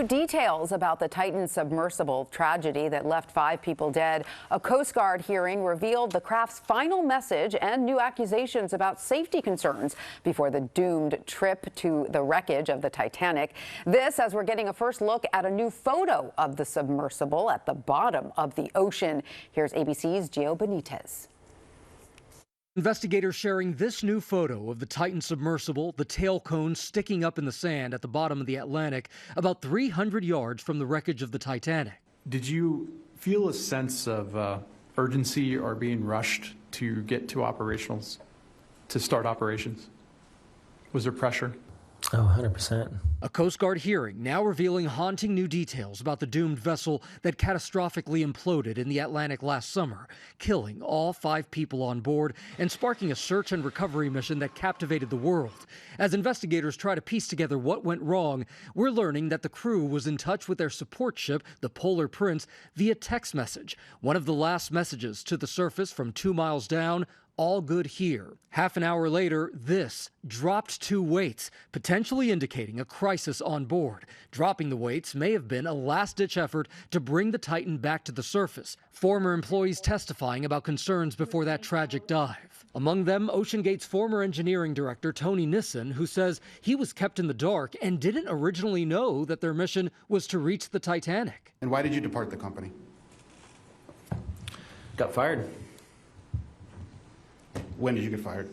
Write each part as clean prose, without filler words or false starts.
details about the Titan submersible tragedy that left 5 people dead. A Coast Guard hearing revealed the craft's final message and new accusations about safety concerns before the doomed trip to the wreckage of the Titanic. This as we're getting a first look at a new photo of the submersible at the bottom of the ocean. Here's ABC's Gio Benitez. Investigators sharing this new photo of the Titan submersible, the tail cone sticking up in the sand at the bottom of the Atlantic, about 300 yards from the wreckage of the Titanic. Did you feel a sense of urgency or being rushed to get to operationals, to start operations? Was there pressure? Oh, 100%. A Coast Guard hearing now revealing haunting new details about the doomed vessel that catastrophically imploded in the Atlantic last summer, killing all 5 people on board and sparking a search and recovery mission that captivated the world. As investigators try to piece together what went wrong, we're learning that the crew was in touch with their support ship, the Polar Prince, via text message, one of the last messages to the surface from 2 miles down. All good here. Half an hour later, this dropped 2 weights, potentially indicating a crisis on board. Dropping the weights may have been a last-ditch effort to bring the Titan back to the surface. Former employees testifying about concerns before that tragic dive. Among them, OceanGate's former engineering director, Tony Nissen, who says he was kept in the dark and didn't originally know that their mission was to reach the Titanic. And why did you depart the company? Got fired. When did you get fired?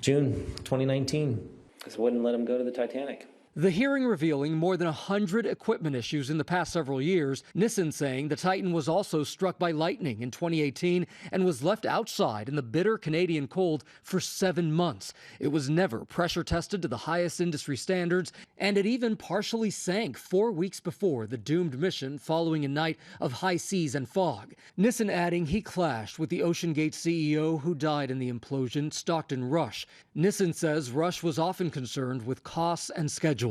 June 2019. Because wouldn't let him go to the Titanic. The hearing revealing more than 100 equipment issues in the past several years. Nissen saying the Titan was also struck by lightning in 2018 and was left outside in the bitter Canadian cold for 7 months. It was never pressure tested to the highest industry standards, and it even partially sank 4 weeks before the doomed mission following a night of high seas and fog. Nissen adding he clashed with the OceanGate CEO who died in the implosion, Stockton Rush. Nissen says Rush was often concerned with costs and schedules.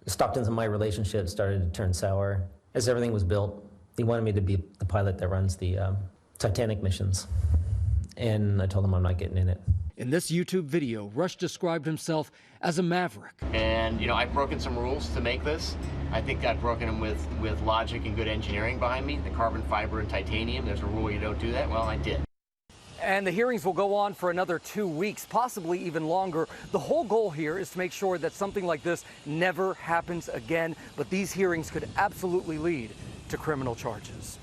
Stockton's and my relationship started to turn sour as everything was built. He wanted me to be the pilot that runs the Titanic missions, and I told him I'm not getting in it. In this YouTube video, Rush described himself as a maverick. And, I've broken some rules to make this. I think I've broken them with logic and good engineering behind me. The carbon fiber and titanium, there's a rule you don't do that. Well, I did. And the hearings will go on for another 2 weeks, possibly even longer. The whole goal here is to make sure that something like this never happens again. But these hearings could absolutely lead to criminal charges.